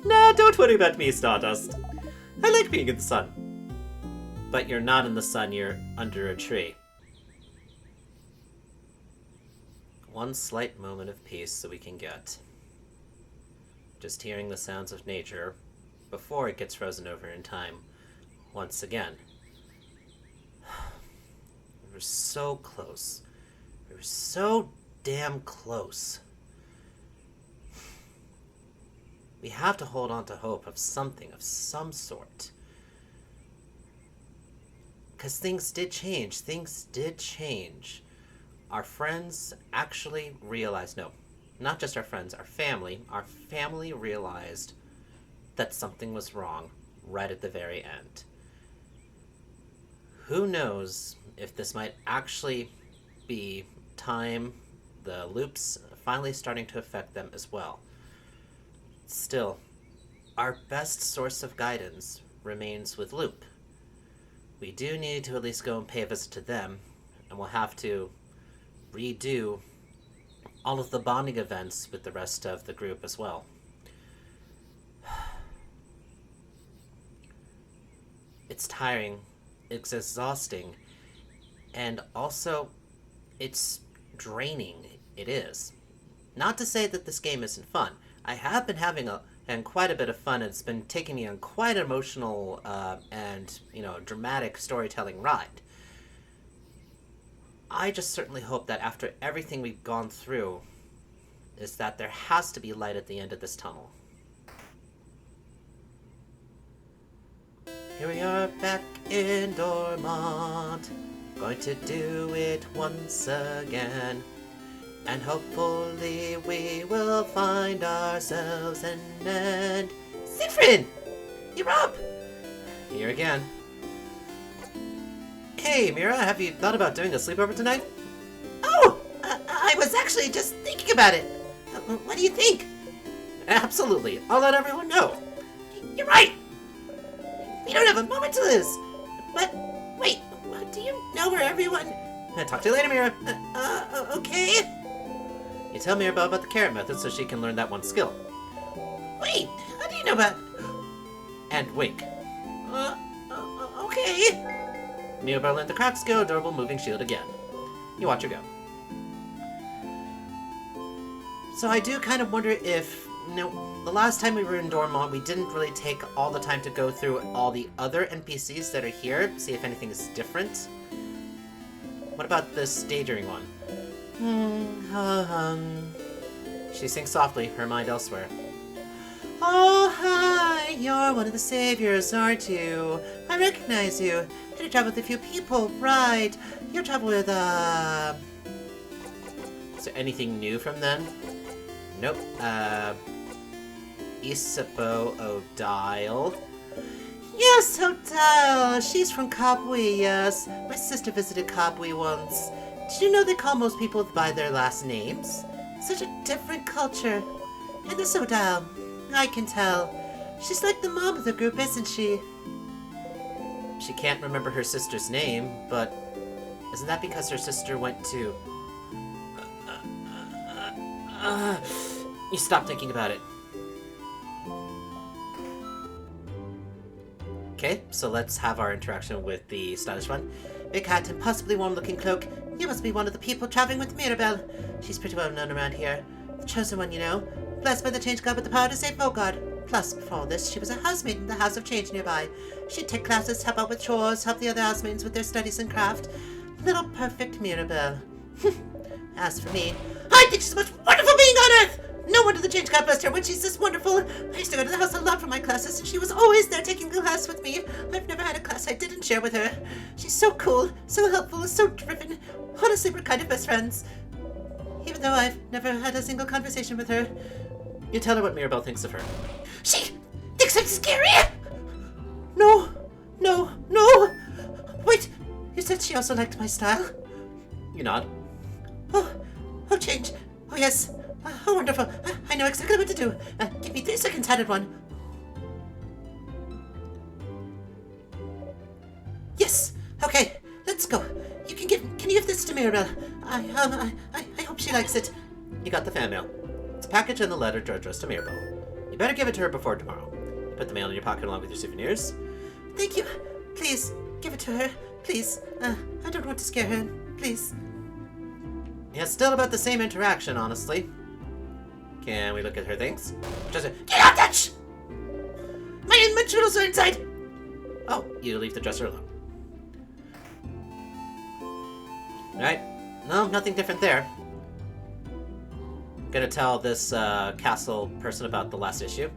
Nah, don't worry about me, Stardust. I like being in the sun. But you're not in the sun, you're under a tree. One slight moment of peace so we can get. Just hearing the sounds of nature before it gets frozen over in time once again. We were so close. We were so damn close. We have to hold on to hope of something, of some sort. Because things did change. Things did change. Our friends actually realized, no, not just our friends, our family realized that something was wrong right at the very end. Who knows if this might actually be time, the loops finally starting to affect them as well. Still, our best source of guidance remains with Loop. We do need to at least go and pay a visit to them, and we'll have to redo all of the bonding events with the rest of the group as well. It's tiring, it's exhausting, and also it's draining. It is. Not to say that this game isn't fun. I have been having quite a bit of fun. It's been taking me on quite an emotional and dramatic storytelling ride. I just certainly hope that after everything we've gone through, is that there has to be light at the end of this tunnel. Here we are back in Dormont, going to do it once again. And hopefully we will find ourselves an end. Siegfried! You're up! Here again. Hey, Mira, have you thought about doing a sleepover tonight? Oh! I was actually just thinking about it. What do you think? Absolutely. I'll let everyone know. You're right! We don't have a moment to lose. But, wait, do you know where everyone... I'll talk to you later, Mira. Okay. You tell Mirabelle about the carrot method so she can learn that one skill. Wait, how do you know about... And wink. Okay. Mirabelle learned the craft skill, adorable moving shield again. You watch her go. So I do kind of wonder if, the last time we were in Dormont, we didn't really take all the time to go through all the other NPCs that are here, see if anything is different. What about this daydreaming one? She sings softly, her mind elsewhere. Oh, hi! You're one of the saviors, aren't you? I recognize you. You travel with a few people, right? You travel with, Is there anything new from then? Nope. Isabeau O'Dial. Yes, O'Dial! She's from Kabwe, yes. My sister visited Kabwe once. Did you know they call most people by their last names? Such a different culture. And this O'Dial, I can tell. She's like the mom of the group, isn't she? She can't remember her sister's name, but isn't that because her sister went to... You stop thinking about it. Okay, so let's have our interaction with the stylish one. Big hat and possibly warm-looking cloak. You must be one of the people traveling with Mirabelle. She's pretty well known around here. The chosen one, you know. Blessed by the Change God with the power to save Vogard. Plus, before all this, she was a housemaid in the House of Change nearby. She'd take classes, help out with chores, help the other housemaidens with their studies and craft. Little perfect Mirabelle. As for me, I think she's the most wonderful being on Earth! No wonder the Change God blessed her when she's this wonderful. I used to go to the house a lot for my classes, and she was always there taking the class with me. I've never had a class I didn't share with her. She's so cool, so helpful, so driven. Honestly, we're kind of best friends. Even though I've never had a single conversation with her. You tell her what Mirabelle thinks of her. She thinks I'm scary! No. Wait, you said she also liked my style? You nod. Oh, Change. Oh, yes. Oh, wonderful. I know exactly what to do. Give me 3 seconds, added one. Yes. Okay, let's go. Can you give this to Mirabelle? I hope she likes it. You got the fan mail. It's a package and the letter addressed to Mirabelle. You better give it to her before tomorrow. You put the mail in your pocket along with your souvenirs. Thank you. Please, give it to her. Please. I don't want to scare her. Please. Yeah, still about the same interaction, honestly. Can we look at her things? Just get out, touch! My jewels are inside! Oh, you leave the dresser alone. Alright. No, nothing different there. Gonna tell this castle person about the last issue.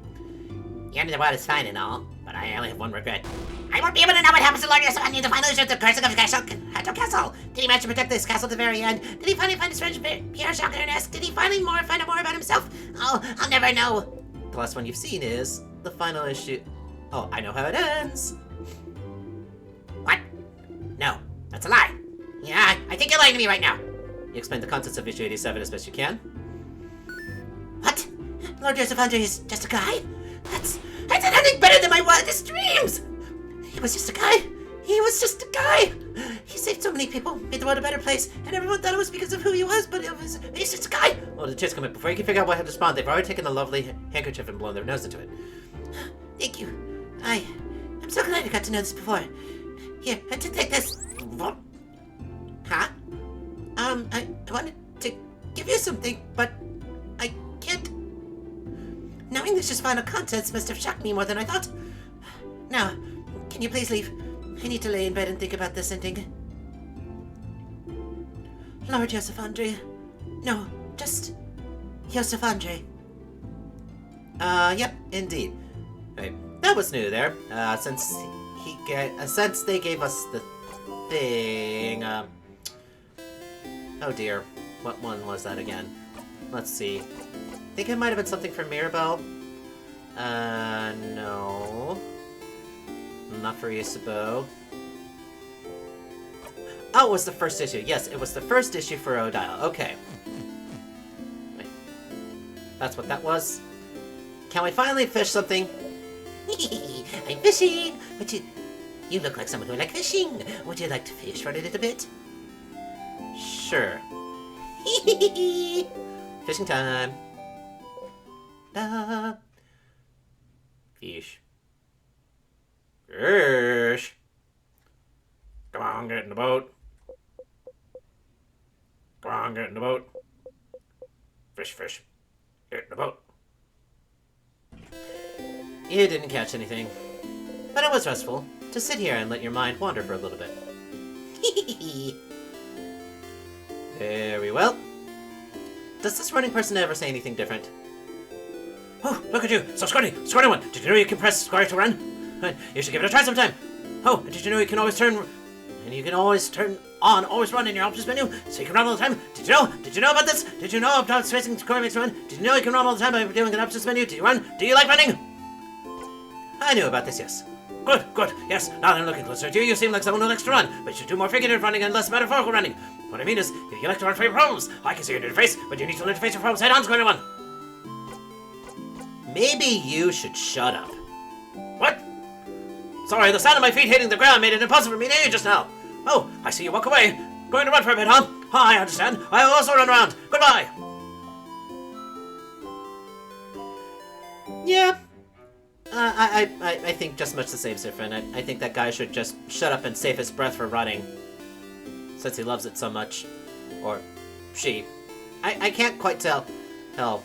The end of the world is fine and all, but I only have one regret. I won't be able to know what happens to Lord Yosef need to finally shoot the curse of Hato Castle. Did he manage to protect this castle to the very end? Did he finally find his friend Pierre Jacques? Did he finally find out more about himself? Oh, I'll never know. The last one you've seen is the final issue. Oh, I know how it ends. What? No, that's a lie. Yeah, I think you're lying to me right now. You explain the contents of issue 87 as best you can. What? Lord Joseph Andre is just a guy? That's nothing better than my wildest dreams! He was just a guy. He was just a guy. He saved so many people, made the world a better place, and everyone thought it was because of who he was, but he's just a guy. Well, the chits come in. Before you can figure out what to respond, they've already taken a lovely handkerchief and blown their nose into it. Thank you. I'm so glad I got to know this before. Here, I to take this. Huh? I wanted to give you something, but I can't. Knowing this just final contents must have shocked me more than I thought. Now, can you please leave? I need to lay in bed and think about this ending. Lord Joseph Andre. No, just Joseph Andre. Yep, indeed. Right, that was new there. Since they gave us the thing. Oh dear, what one was that again? Let's see. I think it might have been something from Mirabelle. No. Not for Isabeau. Oh, it was the first issue. Yes, it was the first issue for Odile. Okay. Wait. That's what that was. Can we finally fish something? I'm fishing! But you look like someone who would like fishing. Would you like to fish for a little bit? Sure. Fishing time. Da. Fish. Fish. Come on, get in the boat. Come on, get in the boat. Fish, fish. Get in the boat. You didn't catch anything. But it was restful to sit here and let your mind wander for a little bit. Very well. Does this running person ever say anything different? Oh, look at you! So squirty! Squirty one! Did you know you can press square to run? You should give it a try sometime! Oh, and did you know you can always turn... And you can always turn on always run in your options menu, so you can run all the time? Did you know? Did you know about this? Did you know about spacing square makes run? Did you know you can run all the time by doing an options menu? Do you run? Do you like running? I knew about this, yes. Good, good, yes. Now that I'm looking closer to you, you seem like someone who likes to run, but you should do more figurative running and less metaphorical running. What I mean is, if you like to run for your problems, I can see your interface, but you need to learn to face your problems head on, Square One. Maybe you should shut up. What? Sorry, the sound of my feet hitting the ground made it impossible for me to hear you just now. Oh, I see you walk away. Going to run for a bit, huh? I understand. I will also run around. Goodbye. Yeah. I think just much the same, Sifrin. I think that guy should just shut up and save his breath for running. Since he loves it so much. Or she. I can't quite tell. Hell,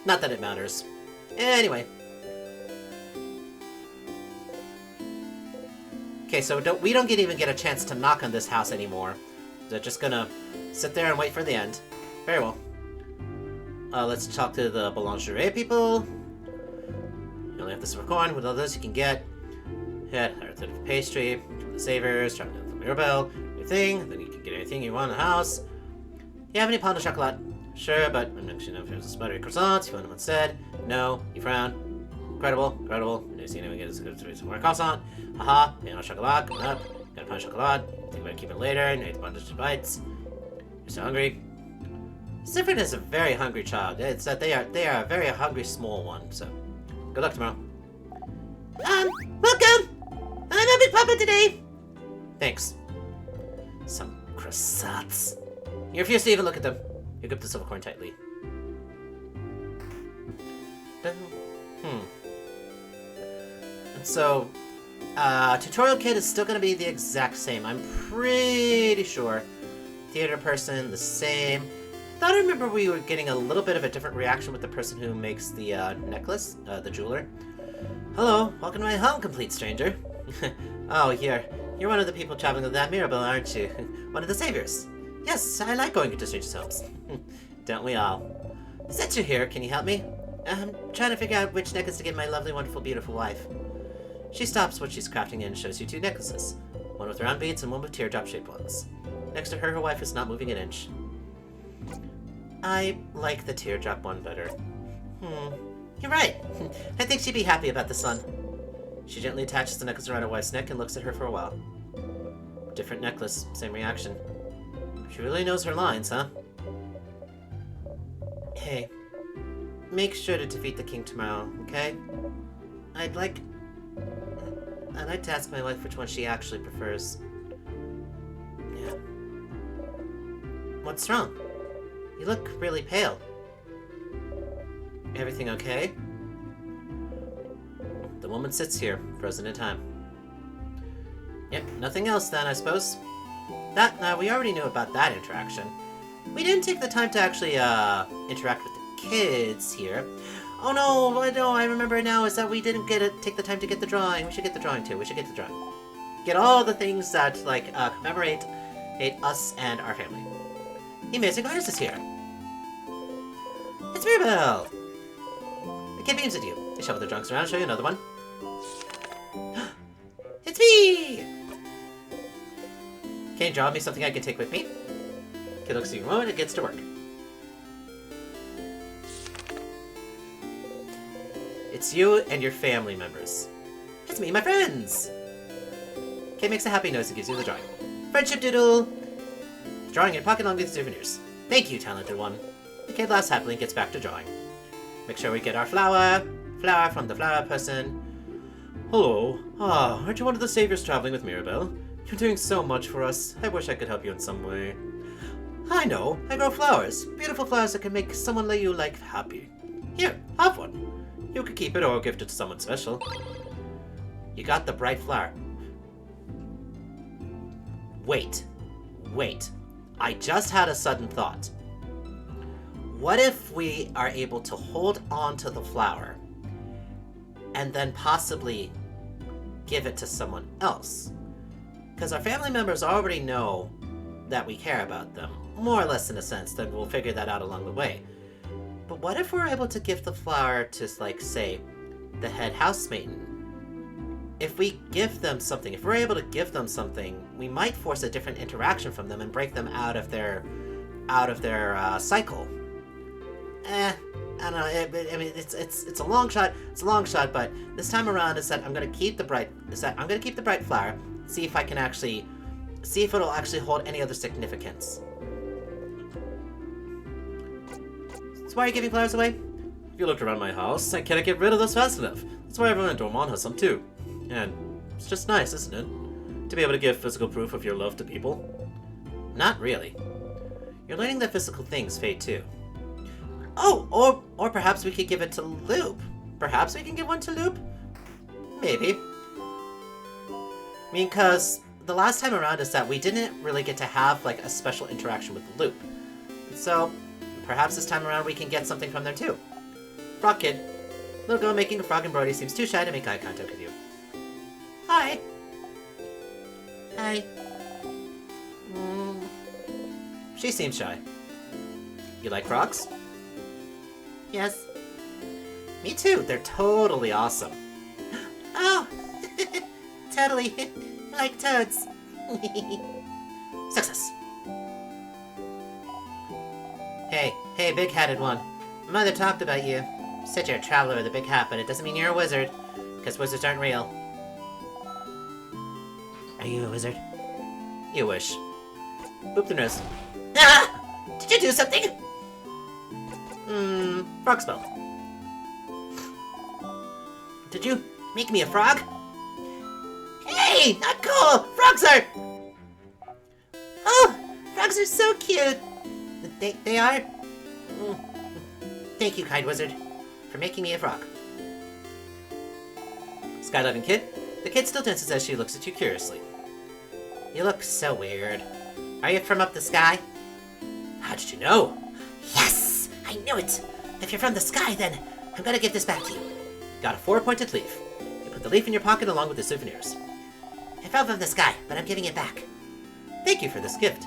not that it matters. Anyway. Okay, so we don't even get a chance to knock on this house anymore. They're just gonna sit there and wait for the end. Very well. Let's talk to the boulangerie people. You only have this coin. With all those you can get. Head to the pastry, to the savers, try to the Mirabelle, everything. Then you can get anything you want in the house. You have any pain de chocolat? Sure, but I'm not sure if there's a sputtery croissant. You want one said. No, you frown. Incredible, incredible. You see anyone get a more croissant. Haha, pain de chocolat, coming up. Got a pain de chocolat. Think about keeping it later, and eat a bunch of bites. You're so hungry. Sifrin is a very hungry child. It's that they are a very hungry small one, so good luck tomorrow. Welcome! I'm a big papa today! Thanks. Some croissants. You refuse to even look at them. You grip the silver coin tightly. So, tutorial kit is still going to be the exact same. I'm pretty sure. Theater person, the same. Thought I remember we were getting a little bit of a different reaction with the person who makes the necklace, the jeweler. Hello, welcome to my home, complete stranger. Oh, you're one of the people traveling with that Mirabelle, aren't you? One of the saviors. Yes, I like going into strangers' homes. Don't we all? Since you're here, can you help me? I'm trying to figure out which necklace to give my lovely, wonderful, beautiful wife. She stops what she's crafting and shows you two necklaces. One with round beads and one with teardrop-shaped ones. Next to her, her wife is not moving an inch. I like the teardrop one better. You're right. I think she'd be happy about this one. She gently attaches the necklace around her wife's neck and looks at her for a while. Different necklace, same reaction. She really knows her lines, huh? Hey, make sure to defeat the king tomorrow, okay? I'd like to ask my wife which one she actually prefers. Yeah. What's wrong? You look really pale. Everything okay? The woman sits here, frozen in time. Yep, nothing else then, I suppose. We already knew about that interaction. We didn't take the time to actually, interact with the kids here. Oh no, I remember now, is that we didn't take the time to get the drawing. We should get the drawing too, Get all the things that, like, commemorate us and our family. The amazing artist is here. It's Mirabelle! The kid beams at you. They shuffle their drunks around, show you another one. It's me! Can you draw me something I can take with me? Kid looks at you a moment and gets to work. It's you and your family members. It's me and my friends! Kid makes a happy noise and gives you the drawing. Friendship doodle! Drawing in your pocket along with souvenirs. Thank you, talented one. The kid laughs happily and gets back to drawing. Make sure we get our flower. Flower from the flower person. Hello. Aren't you one of the saviors traveling with Mirabelle? You're doing so much for us. I wish I could help you in some way. I know. I grow flowers. Beautiful flowers that can make someone like you happy. Here, have one. You could keep it or gift it to someone special. You got the bright flower. Wait. I just had a sudden thought. What if we are able to hold on to the flower and then possibly give it to someone else? Because our family members already know that we care about them, more or less in a sense, then we'll figure that out along the way. But what if we're able to give the flower to, like, say, the head housemaiden? If we give them something, if we're able to give them something, we might force a different interaction from them and break them out of their cycle. I don't know. I mean, it's a long shot. It's a long shot, but this time around, I'm gonna keep the bright flower. See if it'll actually hold any other significance. So why are you giving flowers away? If you looked around my house, I can't get rid of those fast enough. That's why everyone in Dormont has some too. And it's just nice, isn't it? To be able to give physical proof of your love to people. Not really. You're learning that physical things fade too. Oh, or perhaps we could give it to Loop. Perhaps we can give one to Loop? Maybe. I mean, because the last time around is that we didn't really get to have, like, a special interaction with Loop. So, perhaps this time around we can get something from them too. Frog Kid. Little girl making a frog embroidery seems too shy to make eye contact with you. Hi. Hi. She seems shy. You like frogs? Yes. Me too. They're totally awesome. Oh! Totally. Like toads. Success. Hey, big-hatted one. Mother talked about you. Said you're a traveler with a big hat, but it doesn't mean you're a wizard. Because wizards aren't real. Are you a wizard? You wish. Boop the nose. Ah! Did you do something? Frog spell. Did you make me a frog? Hey! Not cool! Frogs are... Oh! Frogs are so cute! They are? Thank you, kind wizard, for making me a frog. Skydiving kid. The kid still dances as she looks at you curiously. You look so weird. Are you from up the sky? How did you know? Yes! I knew it! If you're from the sky, then I'm gonna give this back to you. Got a 4-pointed leaf. You put the leaf in your pocket along with the souvenirs. I fell from the sky, but I'm giving it back. Thank you for this gift.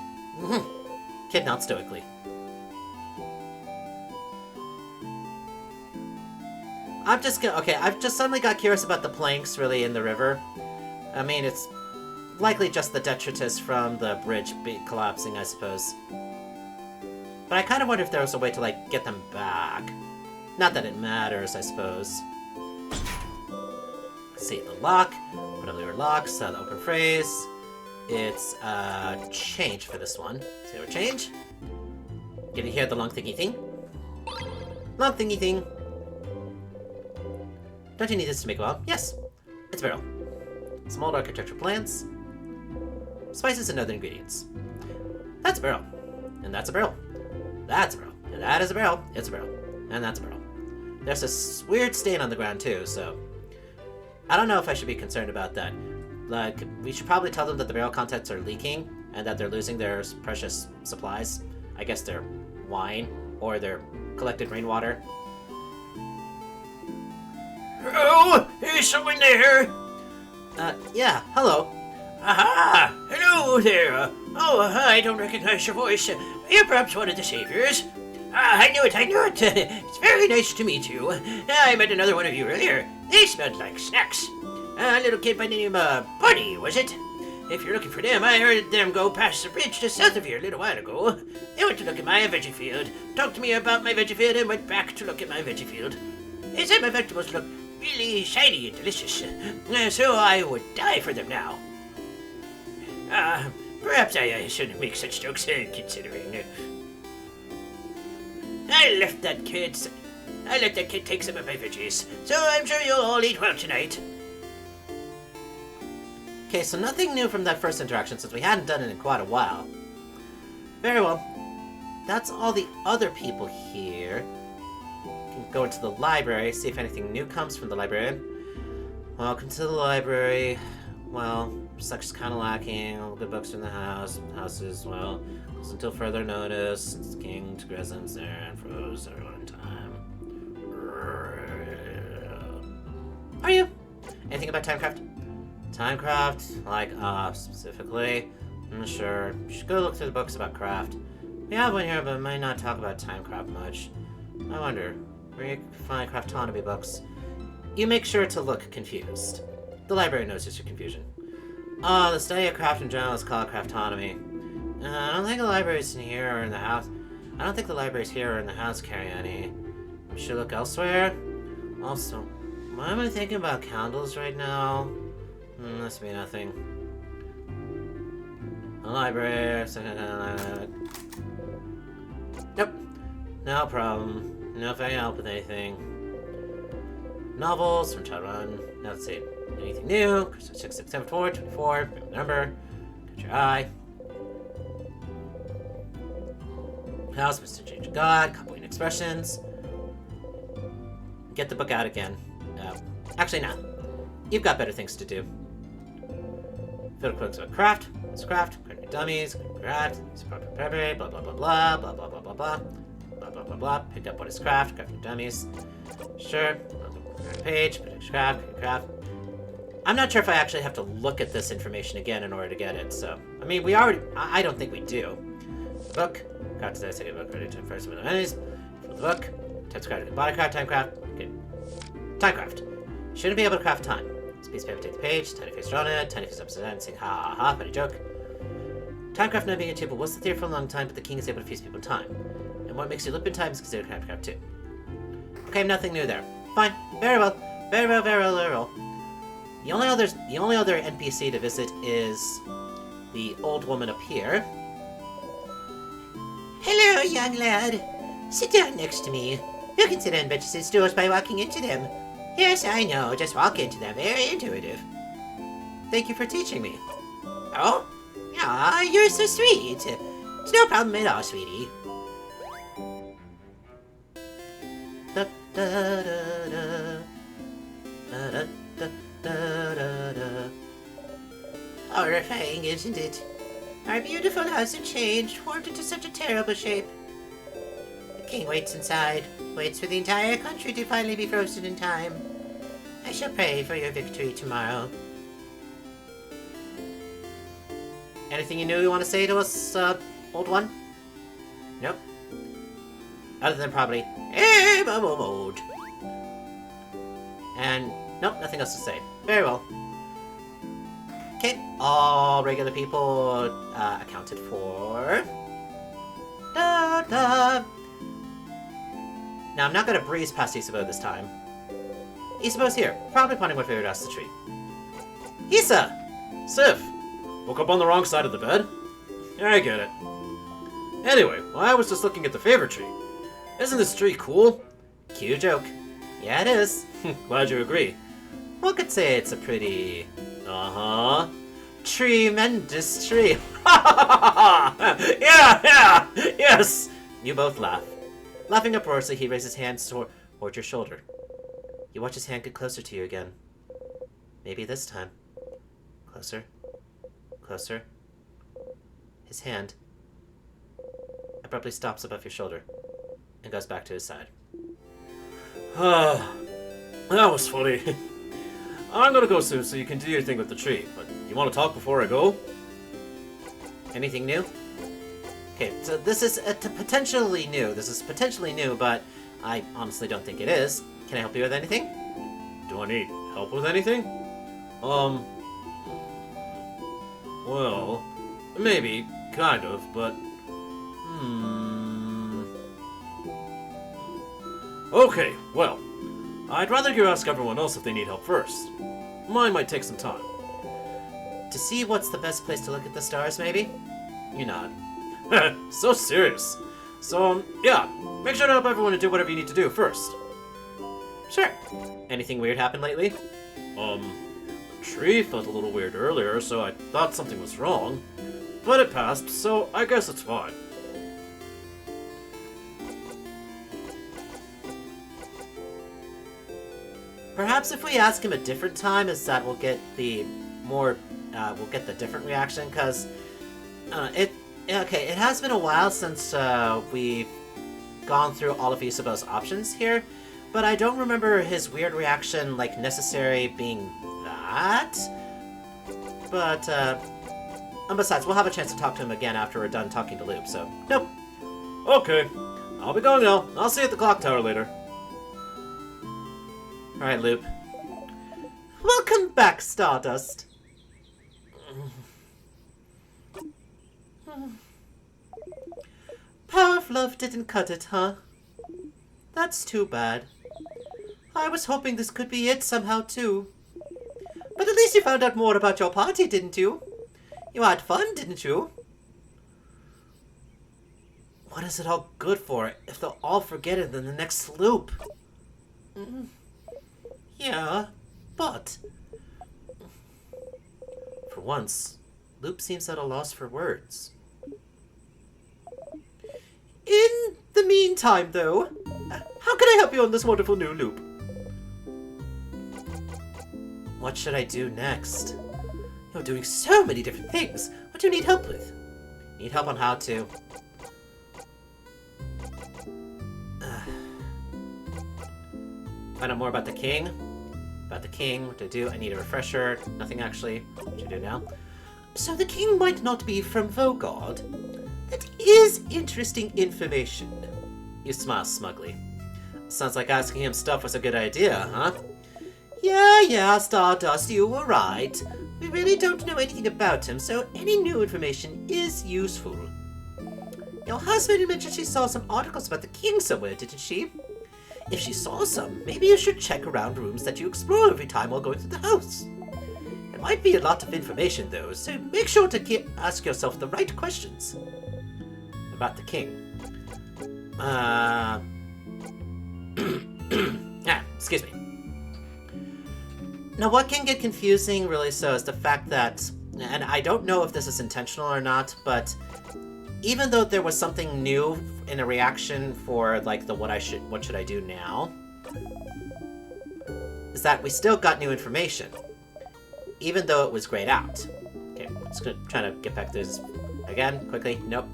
Kid nods stoically. I've just suddenly got curious about the planks really in the river. I mean, it's likely just the detritus from the bridge collapsing, I suppose. But I kind of wonder if there was a way to, like, get them back. Not that it matters, I suppose. Let's see, the lock. Whatever your locks, the open phrase. It's, change for this one. See what change? Can you hear the long thingy thing? Long thingy thing. Don't you need this to make a well? Yes. It's barrel. Small architectural plants. Spices and other ingredients. That's a barrel. And that's a barrel. That's a barrel. And that is a barrel. It's a barrel. And that's a barrel. There's this weird stain on the ground too, so I don't know if I should be concerned about that. Like, we should probably tell them that the barrel contents are leaking and that they're losing their precious supplies. I guess their wine or their collected rainwater. Oh, is someone there? Yeah, hello. Aha! Hello there! Oh, I don't recognize your voice. You're perhaps one of the saviors. I knew it, I knew it. It's very nice to meet you. I met another one of you earlier. They smelled like snacks. A little kid by the name of Bunny, was it? If you're looking for them, I heard them go past the bridge just south of here a little while ago. They went to look at my veggie field, talked to me about my veggie field, and went back to look at my veggie field. They said my vegetables look really shiny and delicious, so I would die for them now. Perhaps I shouldn't make such jokes, considering. I let that kid take some of my veggies, so I'm sure you'll all eat well tonight. Okay, so nothing new from that first interaction since we hadn't done it in quite a while. Very well. That's all the other people here. Can go into the library, see if anything new comes from the librarian. Welcome to the library. Well, such kind of lacking. All the good books in the house. House is, well, until further notice. It's king to presence there and froze everyone in time. Are you? Anything about Timecraft? Timecraft? Like, specifically? Sure. You should go look through the books about craft. We have one here, but might not talk about Timecraft much. I wonder, where you can find craftonomy books? You make sure to look confused. The library notices your confusion. The study of craft in general is called craftonomy. I don't think the libraries in here or in the house. I don't think the libraries here or in the house carry any. We should look elsewhere. Also, why am I thinking about candles right now? Must be nothing. A library. Nope. No problem. No if I can help with anything. Novels from Childrun. Now let's see. Anything new? 6674, 24. Number. Got your eye. House, Mr. Change of God. Couple expressions. Get the book out again. Actually, no. You've got better things to do. Field quotes about craft. It's craft. Create dummies. Craft. It's proper prepared. Blah blah blah blah. Blah blah blah blah blah. Blah blah blah blah. Picked up what is craft. Crafting dummies. Sure. Page. Craft. Craft. I'm not sure if I actually have to look at this information again in order to get it. So, I mean, we already. I don't think we do. Book. Craft today. Second book. Ready to first with the enemies. The book. Types craft. Body craft. Time craft. Okay. Time craft. Shouldn't be able to craft time. This piece of paper, take the page, tiny face drawn it, tiny face upside down, and sing ha ha ha, funny joke. Timecraft not being a table was the theory for a long time, but the king is able to fuse people in time. And what makes you loop in time is considered Timecraft too. Okay, nothing new there. Fine. Very well. Very well, very well, very well. The only other NPC to visit is the old woman up here. Hello, young lad. Sit down next to me. You can sit on benches and stools by walking into them. Yes, I know. Just walk into them. Very intuitive. Thank you for teaching me. Oh? Aw, you're so sweet. It's no problem at all, sweetie. Da, da, da, da. Da, da, da, horrifying, isn't it? Our beautiful house had changed, formed into such a terrible shape. The king waits inside, waits for the entire country to finally be frozen in time. I shall pray for your victory tomorrow. Anything you new you want to say to us, old one? Nope. Other than probably, mode. And, nope, nothing else to say. Very well. Okay, all regular people accounted for. Da, da. Now, I'm not going to breeze past Isabeau this time. Isabeau's here, probably pointing my finger across the tree. Isa! Sif! Woke up on the wrong side of the bed? Yeah, I get it. Anyway, well, I was just looking at the favorite tree. Isn't this tree cool? Cute joke. Yeah, it is. Glad you agree. One could say it's a pretty... Uh-huh. tremendous tree. Yeah, yes! You both laugh. Laughing uproariously, he raises his hands toward your shoulder. You watch his hand get closer to you again. Maybe this time. Closer. Closer. His hand abruptly stops above your shoulder and goes back to his side. That was funny. I'm gonna go soon so you can do your thing with the tree, but you want to talk before I go? Anything new? Okay, so this is potentially new. This is potentially new, but I honestly don't think it is. Can I help you with anything? Do I need help with anything? Well, maybe, kind of, but... Okay, well, I'd rather you ask everyone else if they need help first. Mine might take some time. To see what's the best place to look at the stars, maybe? You nod. So serious. So, yeah, make sure to help everyone to do whatever you need to do first. Sure. Anything weird happened lately? The tree felt a little weird earlier, so I thought something was wrong. But it passed, so I guess it's fine. Perhaps if we ask him a different time, is that we'll get the different reaction, because it has been a while since we've gone through all of Isabeau's options here, but I don't remember his weird reaction, like, necessary being that. But, and besides, we'll have a chance to talk to him again after we're done talking to Loop, so, nope. Okay, I'll be going now. I'll see you at the clock tower later. Alright, Loop. Welcome back, Stardust. Power of love didn't cut it, huh? That's too bad. I was hoping this could be it somehow, too. But at least you found out more about your party, didn't you? You had fun, didn't you? What is it all good for if they'll all forget it in the next loop? Yeah, but... For once, Loop seems at a loss for words. In the meantime, though, how can I help you on this wonderful new loop? What should I do next? You're doing so many different things. What do you need help with? Need help on how to... Find out more about the king. About the king, what to do. I need a refresher. Nothing actually. What should I do now? So the king might not be from Vogard. That is interesting information. You smile smugly. Sounds like asking him stuff was a good idea, huh? Yeah, Stardust, you were right. We really don't know anything about him, so any new information is useful. Your husband mentioned she saw some articles about the king somewhere, didn't she? If she saw some, maybe you should check around rooms that you explore every time while going through the house. It might be a lot of information, though, so make sure to ask yourself the right questions. About the king. Excuse me. Now, what can get confusing, really, so is the fact that, and I don't know if this is intentional or not, but even though there was something new in a reaction for, like, the what should I do now, is that we still got new information, even though it was grayed out. Okay, Just gonna try to get back to this again, quickly. Nope.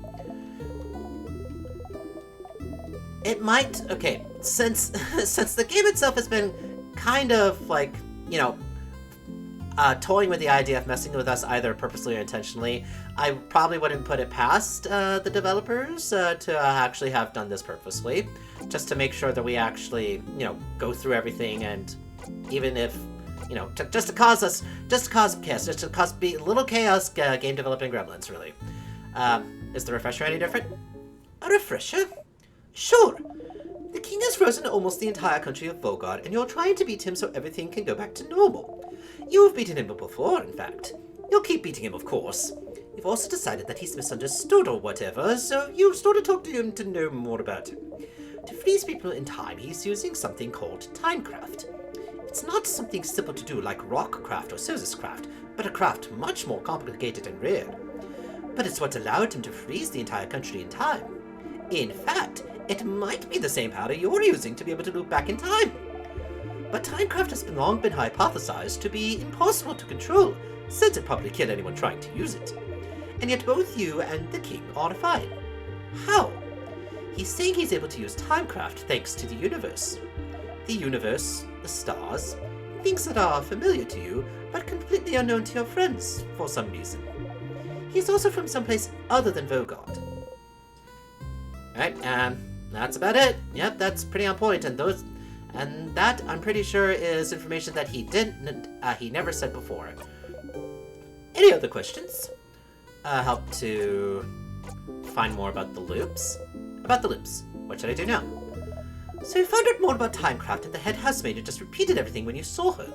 It might... Okay, since the game itself has been kind of, like, you know, toying with the idea of messing with us either purposely or intentionally, I probably wouldn't put it past the developers to actually have done this purposely, just to make sure that we actually, you know, go through everything, and even if, you know, just to cause chaos, just to cause be little chaos game developing gremlins, really. Is the refresher any different? A refresher? Sure. The king has frozen almost the entire country of Volgard, and you're trying to beat him so everything can go back to normal. You've beaten him before, in fact. You'll keep beating him, of course. You've also decided that he's misunderstood or whatever, so you've started talking to him to know more about him. To freeze people in time, he's using something called timecraft. It's not something simple to do like rockcraft or scissors craft, but a craft much more complicated and rare. But it's what allowed him to freeze the entire country in time. In fact, it might be the same power you're using to be able to loop back in time. But timecraft has long been hypothesized to be impossible to control, since it probably killed anyone trying to use it. And yet both you and the king are fine. How? He's saying he's able to use timecraft thanks to the universe. The universe, the stars, things that are familiar to you, but completely unknown to your friends for some reason. He's also from someplace other than Vogard. Alright, that's about it. Yep, that's pretty on point, and that, I'm pretty sure, is information that he never said before. Any other questions? Help to find more about the loops. About the loops. What should I do now? So you found out more about timecraft, and the head housemaid had just repeated everything when you saw her.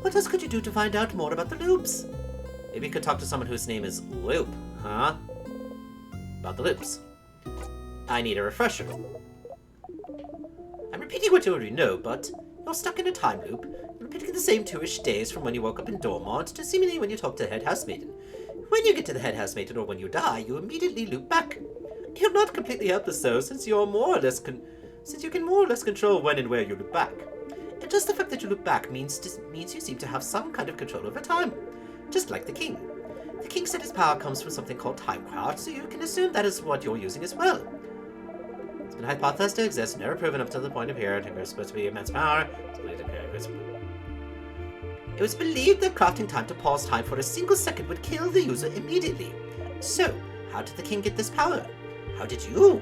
What else could you do to find out more about the loops? Maybe you could talk to someone whose name is Loop, huh? About the loops. I need a refresher. I'm repeating what you already know, but you're stuck in a time loop, repeating the same 2-ish days from when you woke up in Dormont to seemingly when you talk to the head housemaiden. When you get to the head housemaiden or when you die, you immediately loop back. You're not completely helpless though, since you can more or less control when and where you loop back. And just the fact that you loop back means you seem to have some kind of control over time, just like the king. The king said his power comes from something called timecraft, so you can assume that is what you're using as well. It's been hypothesized to exist, never proven up to the point of here. There's supposed to be immense power. It was believed that crafting time to pause time for a single second would kill the user immediately. So, how did the king get this power? How did you?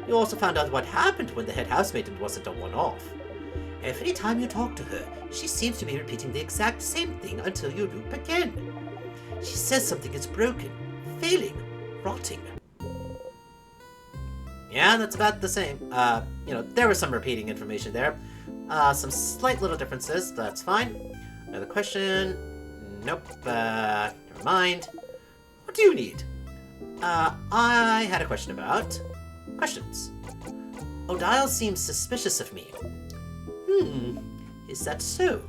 You also found out what happened when the head housemaiden wasn't a one-off. Every time you talk to her, she seems to be repeating the exact same thing until you loop again. She says something is broken, failing, rotting. Yeah, that's about the same. There was some repeating information there. Some slight little differences, that's fine. Another question? Nope, never mind. What do you need? I had a question about... questions. Odile seems suspicious of me. Is that so?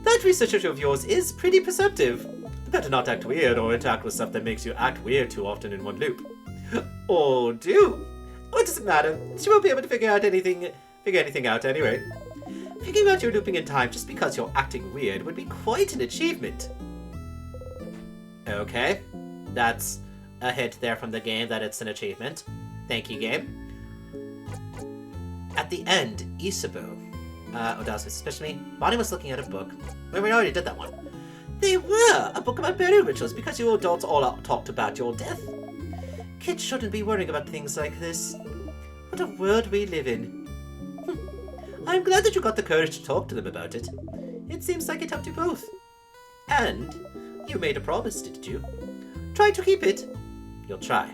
That researcher of yours is pretty perceptive. Better not act weird or interact with stuff that makes you act weird too often in one loop. Or do. What does it matter? She won't be able to figure anything out anyway. Figuring out you're looping in time just because you're acting weird would be quite an achievement. Okay, that's a hint there from the game that it's an achievement. Thank you, game. At the end, Isabeau. Odile especially. Bonnie was looking at a book. Well, we already did that one. They were! A book about burial rituals because you adults all talked about your death. Kids shouldn't be worrying about things like this. What a world we live in. I'm glad that you got the courage to talk to them about it. It seems like it helped you both. And you made a promise, didn't you? Try to keep it. You'll try.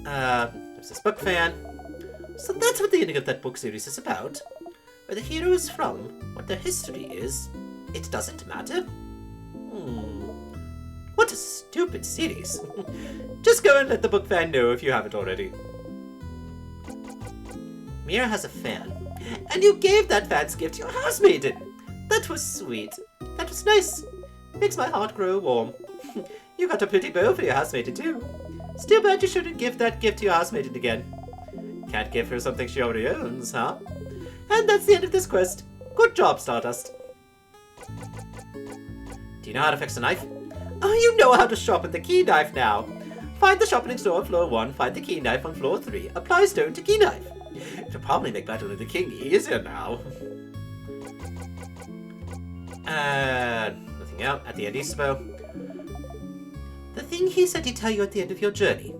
There's this book fan. So that's what the ending of that book series is about. Where the hero is from, what their history is, it doesn't matter. What a stupid series. Just go and let the book fan know if you haven't already. Mira has a fan. And you gave that fan's gift to your housemaiden. That was sweet. That was nice. Makes my heart grow warm. You got a pretty bow for your housemaiden too. Still bad you shouldn't give that gift to your housemaiden again. Can't give her something she already owns, huh? And that's the end of this quest. Good job, Stardust. Do you know how to fix a knife? Oh, you know how to shop at the key knife now. Find the sharpening store on floor 1, find the key knife on floor 3, apply stone to key knife. It'll probably make battling the king easier now. Nothing out at the end, Isabeau. The thing he said he'd tell you at the end of your journey.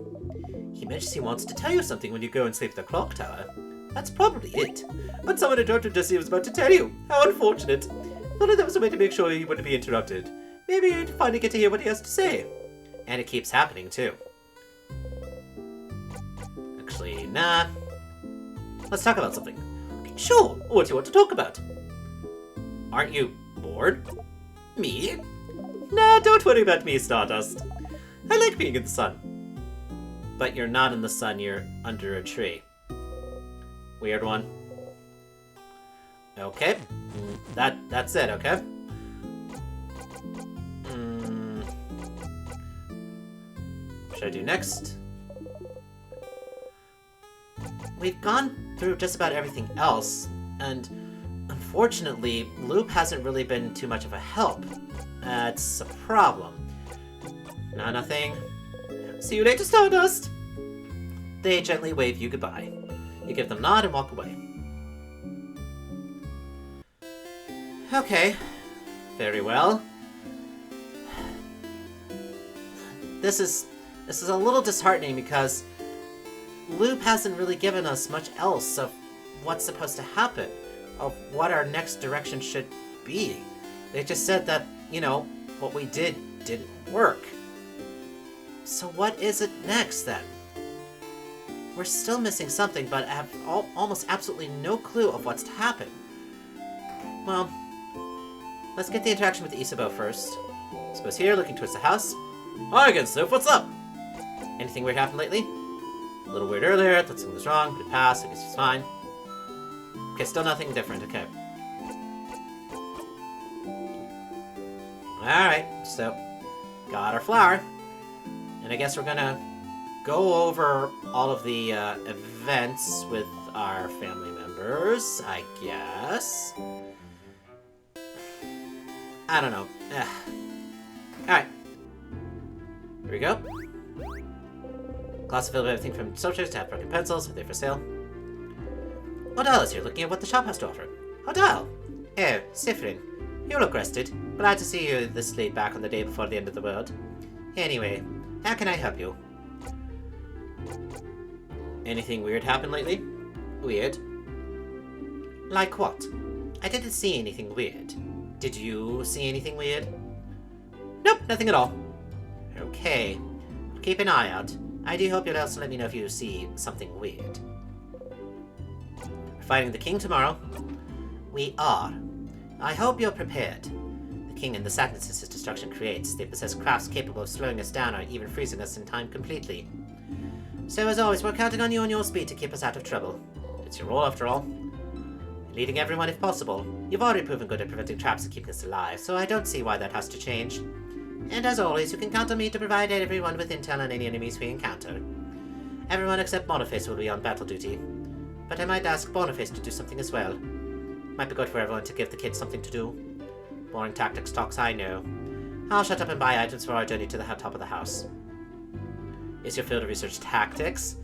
He mentions he wants to tell you something when you go and sleep at the clock tower. That's probably it. But someone interrupted just as he was about to tell you. How unfortunate. If only there was a way to make sure he wouldn't be interrupted. Maybe you'd finally get to hear what he has to say. And it keeps happening, too. Actually, nah. Let's talk about something. Sure, what do you want to talk about? Aren't you bored? Me? Nah, don't worry about me, Stardust. I like being in the sun. But you're not in the sun, you're under a tree. Weird one. Okay. That's it, okay? What should I do next? We've gone through just about everything else, and unfortunately, Loop hasn't really been too much of a help. That's a problem. Nah, nothing. See you later, Stardust! They gently wave you goodbye. You give them a nod and walk away. Okay. Very well. This is a little disheartening because Loop hasn't really given us much else of what's supposed to happen, of what our next direction should be. They just said that, you know, what we did didn't work. So what is it next, then? We're still missing something, but have almost absolutely no clue of what's to happen. Well, let's get the interaction with Isabeau first. Isabeau's here, looking towards the house. Hi again, Soph, what's up? Anything weird happened lately? A little weird earlier, thought something was wrong, but it passed, I guess it's fine. Okay, still nothing different, okay. Alright, so, got our flower. And I guess we're gonna go over all of the events with our family members, I guess. I don't know. Alright. Here we go. Class filled with everything from subjects to half-broken pencils. Are they for sale? Odile is here looking at what the shop has to offer. Odile! Oh, Sifrin. You look rested. Glad to see you this late back on the day before the end of the world. Anyway, how can I help you? Anything weird happened lately? Weird? Like what? I didn't see anything weird. Did you see anything weird? Nope, nothing at all. Okay. Keep an eye out. I do hope you'll also let me know if you see something weird. We're fighting the king tomorrow. We are. I hope you're prepared. The king and the sadness his destruction creates. They possess crafts capable of slowing us down or even freezing us in time completely. So as always, we're counting on you and your speed to keep us out of trouble. It's your role after all. Leading everyone if possible. You've already proven good at preventing traps and keeping us alive, so I don't see why that has to change. And as always, you can count on me to provide everyone with intel on any enemies we encounter. Everyone except Boniface will be on battle duty. But I might ask Boniface to do something as well. Might be good for everyone to give the kids something to do. Boring tactics talks, I know. I'll shut up and buy items for our journey to the top of the house. Is your field of research tactics?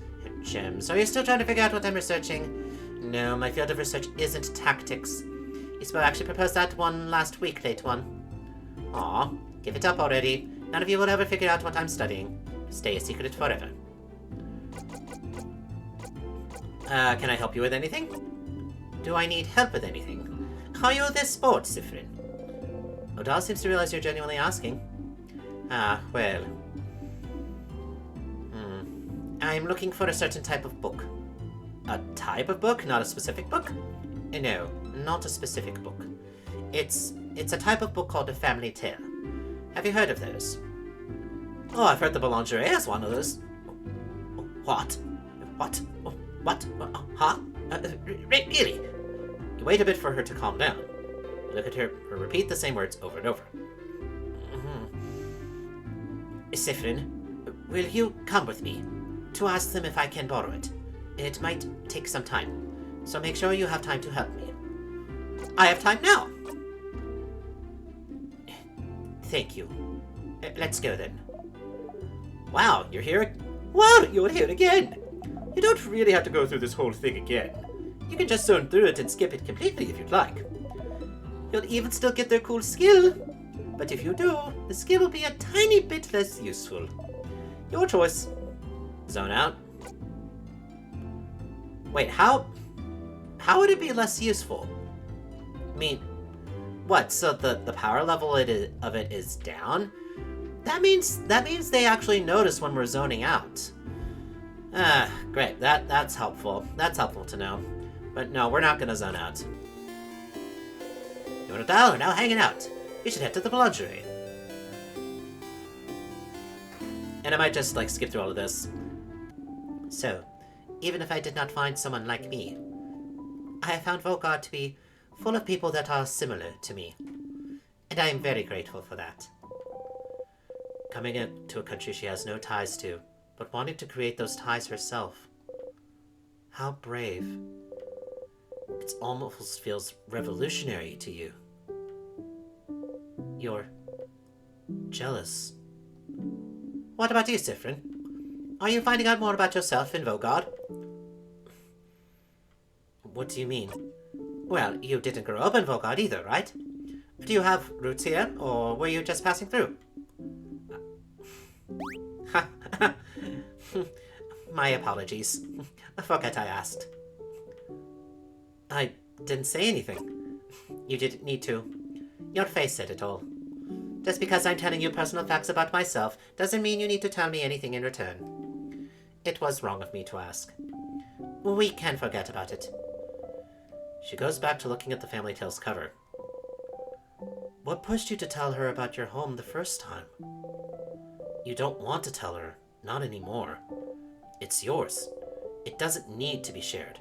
Gems. Are you still trying to figure out what I'm researching? No, my field of research isn't tactics. Isabeau actually proposed that one last week, late one. Aw, give it up already. None of you will ever figure out what I'm studying. Stay a secret forever. Can I help you with anything? Do I need help with anything? Are you this bored, Sifrin? Odile seems to realize you're genuinely asking. Ah, well. I'm looking for a certain type of book. A type of book? Not a specific book? No, not a specific book. It's a type of book called a family tale. Have you heard of those? Oh, I've heard the Boulangerie has one of those. What? What? What? Huh? Really? You wait a bit for her to calm down. You look at her repeat the same words over and over. Sifrin, will you come with me to ask them if I can borrow it? It might take some time, so make sure you have time to help me. I have time now! Thank you. Let's go then. Wow, you're here? Wow, you're here again! You don't really have to go through this whole thing again. You can just zone through it and skip it completely if you'd like. You'll even still get their cool skill. But if you do, the skill will be a tiny bit less useful. Your choice. Zone out. Wait, how would it be less useful? I mean, what, so the power level of it is down? That means they actually notice when we're zoning out. Ah, great. That's helpful. That's helpful to know. But no, we're not gonna zone out. You and Odile are now hanging out. You should head to the menagerie. And I might just, like, skip through all of this. So, even if I did not find someone like me, I have found Volgard to be full of people that are similar to me. And I am very grateful for that. Coming into a country she has no ties to, but wanting to create those ties herself. How brave. It almost feels revolutionary to you. You're jealous. What about you, Sifrin? Are you finding out more about yourself in Volgard? What do you mean? Well, you didn't grow up in Volgard either, right? Do you have roots here, or were you just passing through? My apologies. I forgot I asked. I didn't say anything. You didn't need to. Your face said it all. Just because I'm telling you personal facts about myself doesn't mean you need to tell me anything in return. It was wrong of me to ask. We can forget about it. She goes back to looking at the Family Tales cover. What pushed you to tell her about your home the first time? You don't want to tell her, not anymore. It's yours. It doesn't need to be shared.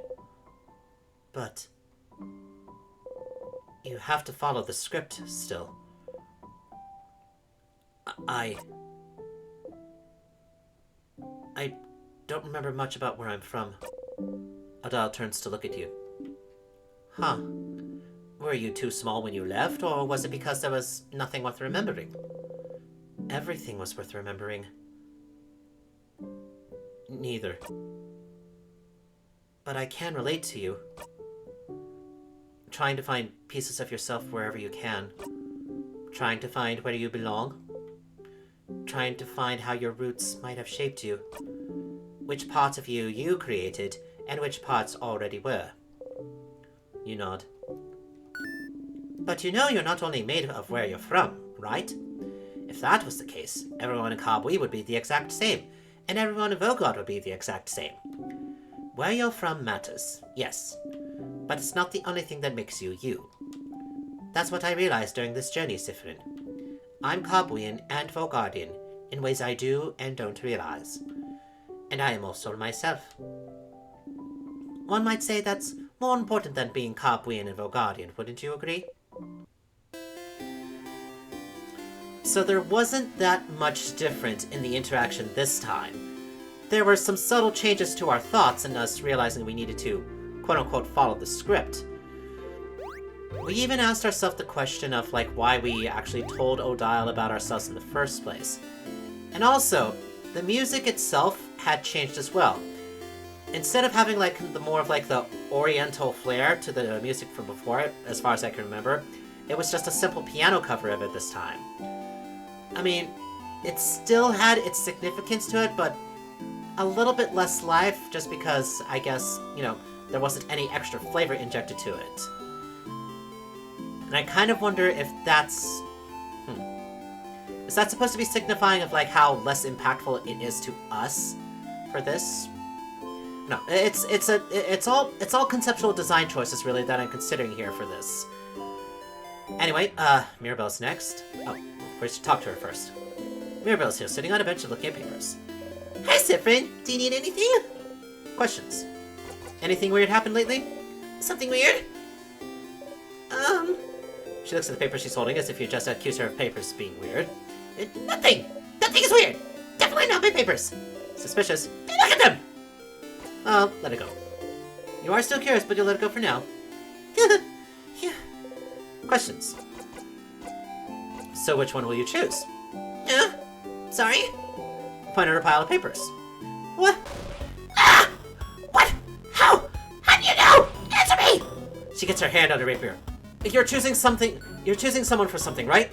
But you have to follow the script still. I don't remember much about where I'm from. Odile turns to look at you. Huh. Were you too small when you left, or was it because there was nothing worth remembering? Everything was worth remembering. Neither. But I can relate to you. Trying to find pieces of yourself wherever you can. Trying to find where you belong. Trying to find how your roots might have shaped you. Which parts of you created, and which parts already were. You nod. But you know you're not only made of where you're from, right? If that was the case, everyone in Kabui would be the exact same, and everyone in Volgard would be the exact same. Where you're from matters, yes, but it's not the only thing that makes you you. That's what I realized during this journey, Sifrin. I'm Kabuian and Volgardian in ways I do and don't realize. And I am also myself. One might say that's more important than being Kabuian and Volgardian, wouldn't you agree? So there wasn't that much different in the interaction this time. There were some subtle changes to our thoughts and us realizing we needed to, quote-unquote, follow the script. We even asked ourselves the question of, like, why we actually told Odile about ourselves in the first place. And also, the music itself had changed as well. Instead of having, like, the more of, like, the oriental flair to the music from before it, as far as I can remember, it was just a simple piano cover of it this time. I mean, it still had its significance to it, but a little bit less life, just because, I guess, you know, there wasn't any extra flavor injected to it. And I kind of wonder if that's... Is that supposed to be signifying of, like, how less impactful it is to us for this? No, it's all conceptual design choices, really, that I'm considering here for this. Anyway, Mirabelle's next. Oh, we should talk to her first. Mirabelle's here, sitting on a bench and looking at papers. Hi, Sifrin! Do you need anything? Questions. Anything weird happened lately? Something weird? She looks at the paper she's holding as if you just accused her of papers being weird. Nothing! Nothing is weird! Definitely not my papers! Suspicious. Look at them! I'll let it go. You are still curious, but you'll let it go for now. Yeah. Questions. So which one will you choose? Huh? Sorry? Point at her pile of papers. What? Ah! What? How? How do you know? Answer me! She gets her hand on her rapier. You're choosing someone for something, right?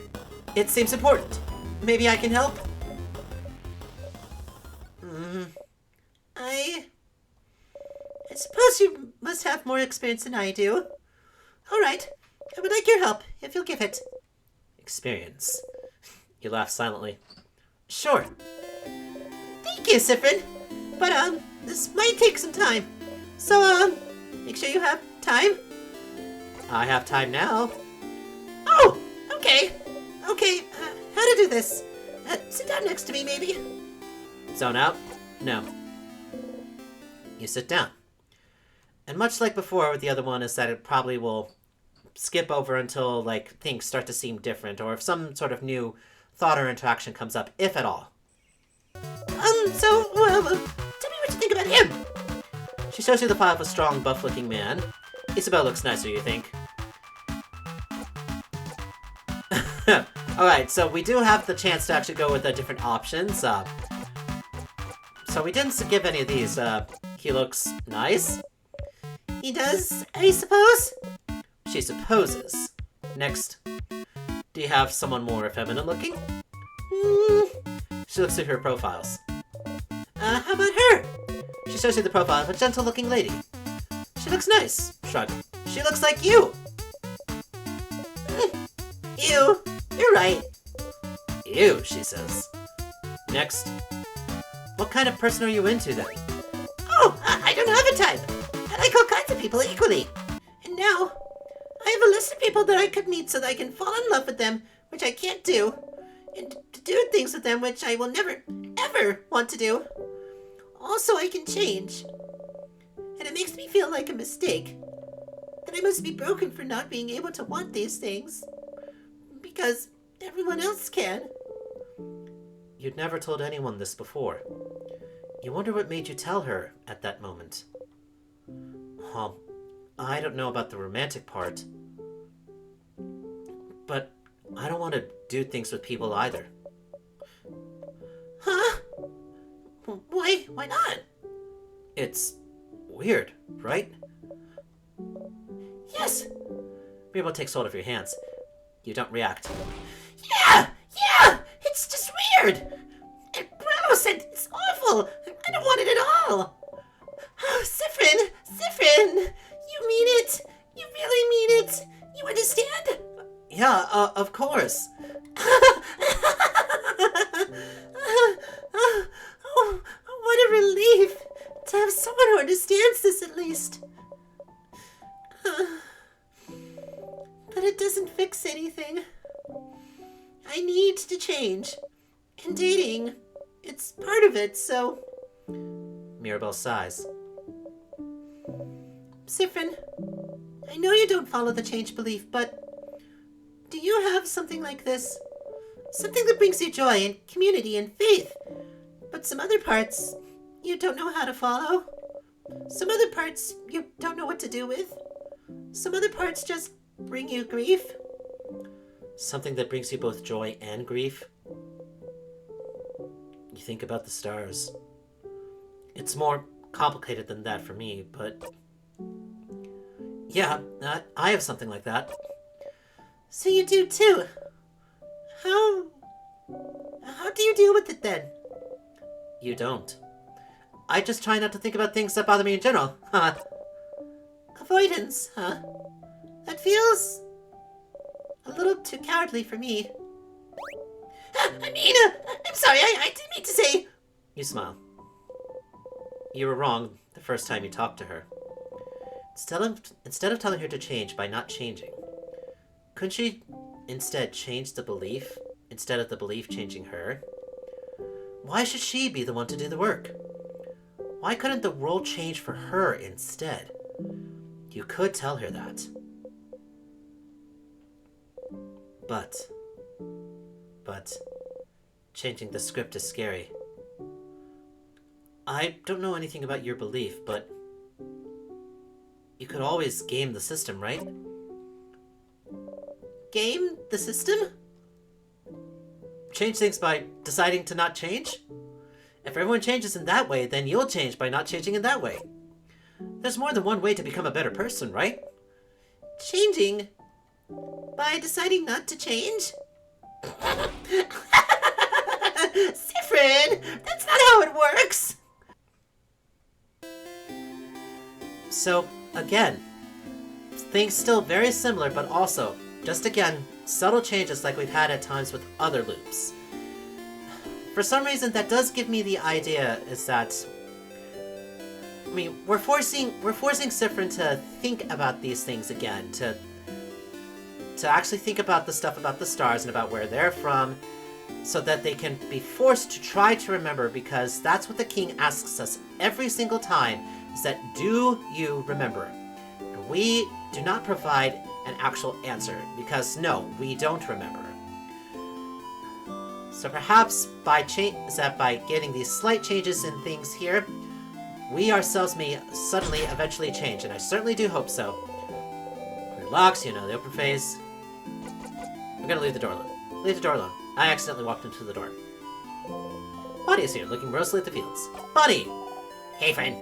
It seems important. Maybe I can help? I suppose you must have more experience than I do. All right. I would like your help, if you'll give it. Experience. You laugh silently. Sure. Thank you, Sifrin. But, this might take some time. So, make sure you have time. I have time now. Oh, okay. Okay, how to do this? Sit down next to me, maybe? Zone out? No. You sit down. And much like before with the other one is that it probably will skip over until, like, things start to seem different, or if some sort of new thought or interaction comes up, if at all. So, tell me what you think about him. She shows you the pile of a strong, buff-looking man. Isabel looks nicer, you think. Alright, so we do have the chance to actually go with the different options. So we didn't skip any of these. He looks nice. He does, I suppose? She supposes. Next. Do you have someone more feminine looking? She looks through her profiles. How about her? She shows you the profile of a gentle-looking lady. She looks nice. Shrug. She looks like you. Ew, you're right. Ew, she says. Next. What kind of person are you into, then? Oh, I don't have a type. I like all kinds of people equally. And now, I have a list of people that I could meet so that I can fall in love with them, which I can't do, and to do things with them which I will never, ever want to do. Also, I can change. And it makes me feel like a mistake. That I must be broken for not being able to want these things. Because everyone else can. You'd never told anyone this before. You wonder what made you tell her at that moment. I don't know about the romantic part. But I don't want to do things with people either. Huh? Why not? It's weird, right? Yes. Mirabel takes hold of your hands. You don't react. Yeah! It's just weird! And gross, and it's awful! I don't want it at all! Oh, Sifrin! You mean it! You really mean it! You understand? Yeah, of course. Oh, what a relief to have someone who understands this at least. But it doesn't fix anything. I need to change. And dating, it's part of it, so... Mirabel sighs. Sifrin, I know you don't follow the change belief, but do you have something like this? Something that brings you joy and community and faith, but some other parts you don't know how to follow? Some other parts you don't know what to do with? Some other parts just bring you grief? Something that brings you both joy and grief? You think about the stars. It's more complicated than that for me, but... Yeah, I have something like that. So you do too? How do you deal with it then? You don't. I just try not to think about things that bother me in general. Avoidance, huh? That feels a little too cowardly for me. I'm sorry, I didn't mean to say... You smile. You were wrong the first time you talked to her. Instead of telling her to change by not changing, couldn't she instead change the belief instead of the belief changing her? Why should she be the one to do the work? Why couldn't the world change for her instead? You could tell her that. But changing the script is scary. I don't know anything about your belief, but you could always game the system, right? Game the system? change things by deciding to not change? If everyone changes in that way, then you'll change by not changing in that way. There's more than one way to become a better person, right? Changing? By deciding not to change? Siffrin, that's not how it works! So, again, things still very similar, but also, just again, subtle changes like we've had at times with other loops. For some reason, that does give me the idea is that, I mean, we're forcing Siffrin to think about these things again, to actually think about the stuff about the stars and about where they're from, so that they can be forced to try to remember, because that's what the king asks us every single time, is that, do you remember? And we do not provide an actual answer, because no, we don't remember. So perhaps by getting these slight changes in things here, we ourselves may suddenly eventually change, and I certainly do hope so. Relax, the open phase. I'm gonna leave the door alone. Leave the door alone. I accidentally walked into the door. Bonnie is here, looking morosely at the fields. Bonnie! Hey, friend.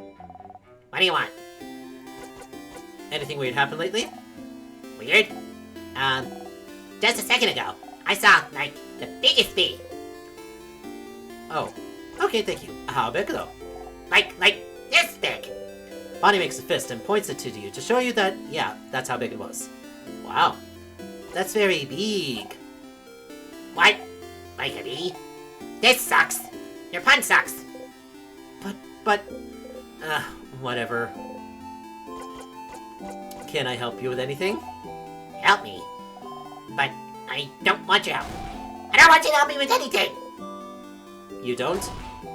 What do you want? Anything weird happened lately? Weird? Just a second ago, I saw, the biggest bee. Oh. Okay, thank you. How big, though? Like this big. Bonnie makes a fist and points it to you to show you that, yeah, that's how big it was. Wow. That's very big. What? Like a bee? This sucks. Your pun sucks. But, whatever. Can I help you with anything? Help me. But I don't want your help. I don't want you to help me with anything. You don't?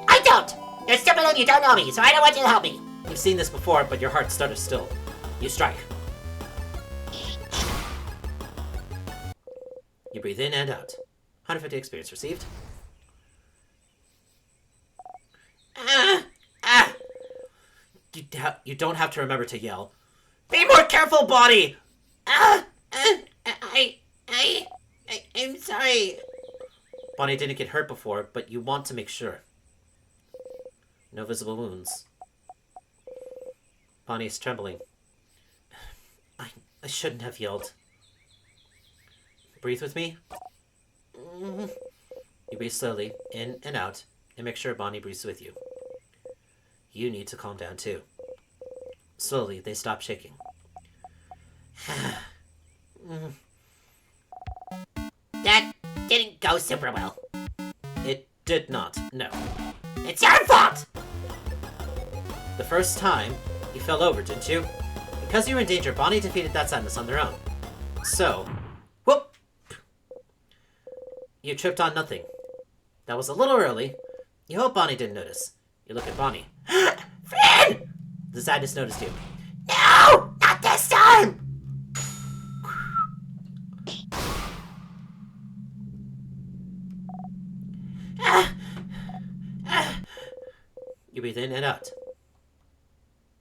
I don't. You're stupid and you don't know me, so I don't want you to help me. You've seen this before, but your heart stutters still. You strike. You breathe in and out. 150 experience received. You don't have to remember to yell. Be more careful, Bonnie! I'm sorry. Bonnie didn't get hurt before, but you want to make sure. No visible wounds. Bonnie is trembling. I shouldn't have yelled. Breathe with me. You breathe slowly, in and out, and make sure Bonnie breathes with you. You need to calm down too. Slowly, they stop shaking. That didn't go super well. It did not, no. It's your fault! The first time, you fell over, didn't you? Because you were in danger, Bonnie defeated that sadness on their own. So, whoop! You tripped on nothing. That was a little early. You hope Bonnie didn't notice. You look at Bonnie. Fred! The sadness noticed you. No! Not this time! You breathe in and out.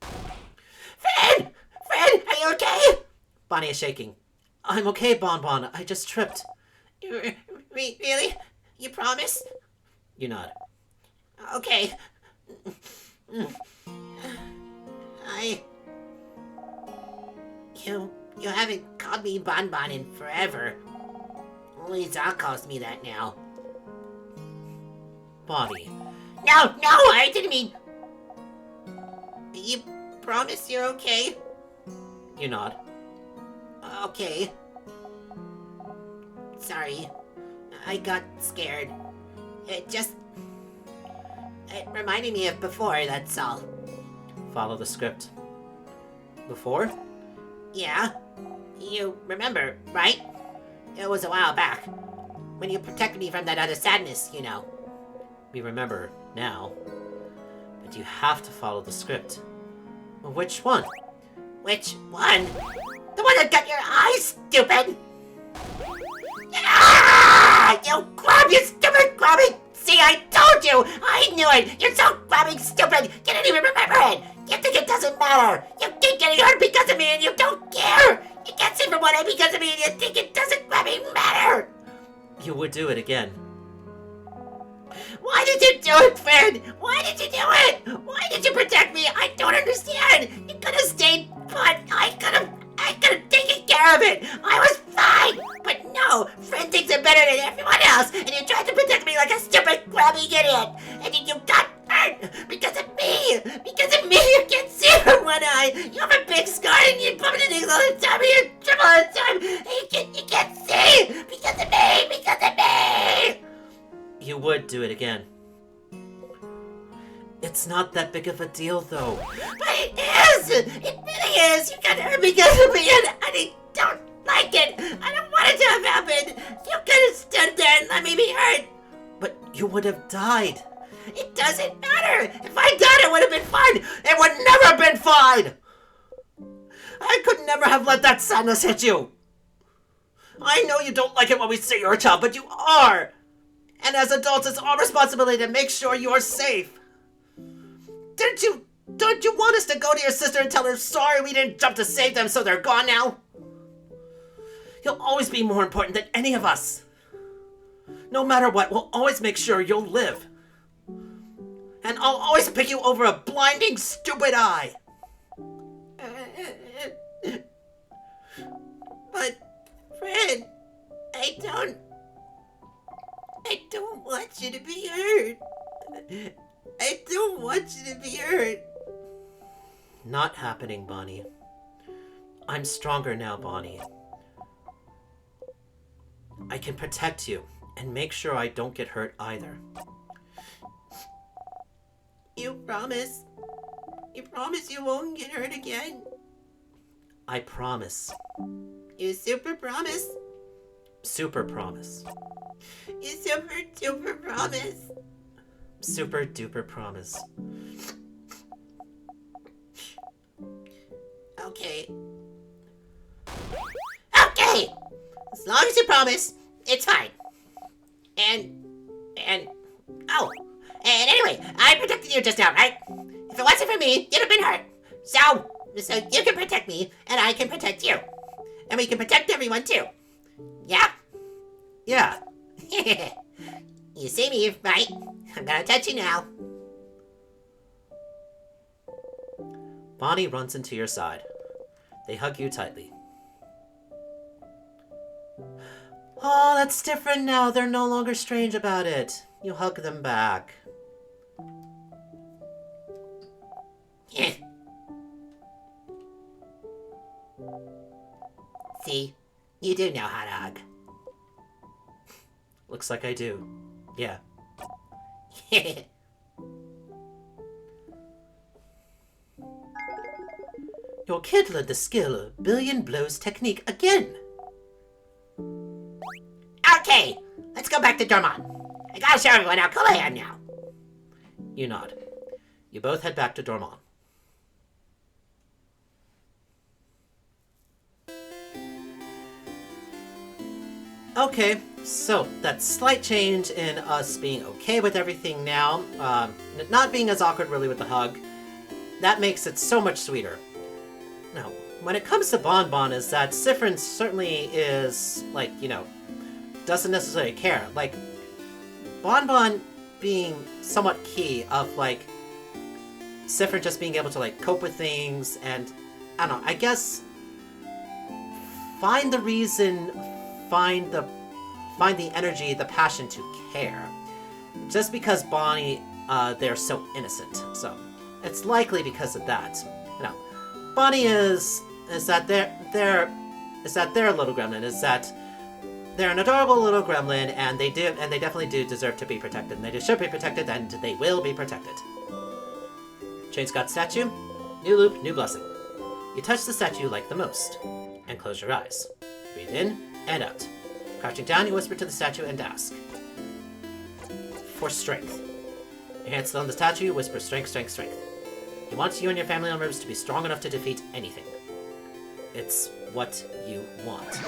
Fred! Fred, are you okay? Bonnie is shaking. I'm okay, Bonbon. I just tripped. Really? You promise? You nod. Okay. You haven't called me Bonbon in forever. Only Doc calls me that now. Bonnie. No, I didn't mean... You promise you're okay? You nod. Okay. Sorry. I got scared. It reminded me of before, that's all. Follow the script. Before? Yeah. You remember, right? It was a while back. When you protected me from that other sadness, you know. We remember now. But you have to follow the script. Which one? Which one? The one that got your eyes, stupid! Ah! You grub, you stupid grubby! See, I told you! I knew it! You're so grabbing stupid! You didn't even remember it! You think it doesn't matter! You keep getting hurt because of me and you don't care! You can't see from what I because of me and you think it doesn't grabbing matter! You would do it again. Why did you do it, Fred? Why did you do it? Why did you protect me? I don't understand. You could have stayed put. I could have taken care of it. I was fine. But no, Fred thinks I'm better than everyone else, and you tried to protect me like a stupid, grubby idiot. And you got hurt because of me. Because of me, you can't see from one eye. You have a big scar and you bump into things all the time. And you trip all the time. And you can't see because of me. Because of me. You would do it again. It's not that big of a deal, though. But it is! It really is! You got hurt because of me and I don't like it! I don't want it to have happened! You could have stood there and let me be hurt! But you would have died. It doesn't matter! If I died, it would have been fine! It would never have been fine! I could never have let that sadness hit you! I know you don't like it when we say you're a child, but you are! And as adults, it's our responsibility to make sure you're safe. Don't you want us to go to your sister and tell her sorry we didn't jump to save them so they're gone now? You'll always be more important than any of us. No matter what, we'll always make sure you'll live. And I'll always pick you over a blinding, stupid eye. But, Fred, I don't want you to be hurt. I don't want you to be hurt. Not happening, Bonnie. I'm stronger now, Bonnie. I can protect you and make sure I don't get hurt either. You promise? You promise you won't get hurt again? I promise. You super promise? Super promise. You super duper promise? Super duper promise. Okay. Okay! As long as you promise, it's fine. And anyway, I protected you just now, right? If it wasn't for me, you'd have been hurt. So you can protect me, and I can protect you. And we can protect everyone too. Yeah? Yeah. You see me, right? I'm gonna touch you now. Bonnie runs into your side. They hug you tightly. Oh, that's different now. They're no longer strange about it. You hug them back. See? You do know how to hug. Looks like I do. Yeah. Your kid learned the skill billion blows technique again. Okay, let's go back to Dormont. I gotta show everyone how cool I am now. You nod. You both head back to Dormont. Okay, so that slight change in us being okay with everything now, not being as awkward really with the hug, that makes it so much sweeter. Now, when it comes to Bon Bon, is that Siffrin certainly is, like, you know, doesn't necessarily care. Like, Bon Bon being somewhat key of, like, Siffrin just being able to, like, cope with things and, I don't know, I guess, find the reason, find the energy, the passion to care. Just because Bonnie, they're so innocent. So, it's likely because of that. You know, Bonnie is that their little gremlin, is that they're an adorable little gremlin, and they definitely do deserve to be protected. And they should be protected, and they will be protected. Chain Scott statue, new loop, new blessing. You touch the statue like the most, and close your eyes. Breathe in and out. Crouching down, you whisper to the statue and ask for strength. Your hand still on the statue, you whisper strength, strength, strength. He wants you and your family members to be strong enough to defeat anything. It's what you want.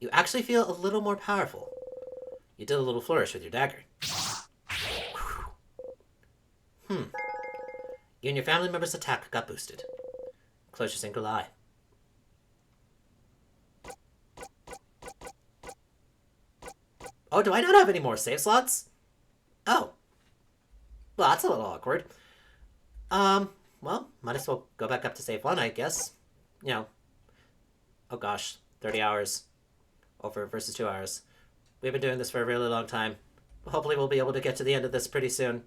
You actually feel a little more powerful. You did a little flourish with your dagger. You and your family members' attack got boosted. Close your single eye. Oh, do I not have any more save slots? Oh. Well, that's a little awkward. Well, might as well go back up to save 1, I guess. You know. Oh gosh, 30 hours. Over versus 2 hours. We've been doing this for a really long time. Hopefully we'll be able to get to the end of this pretty soon.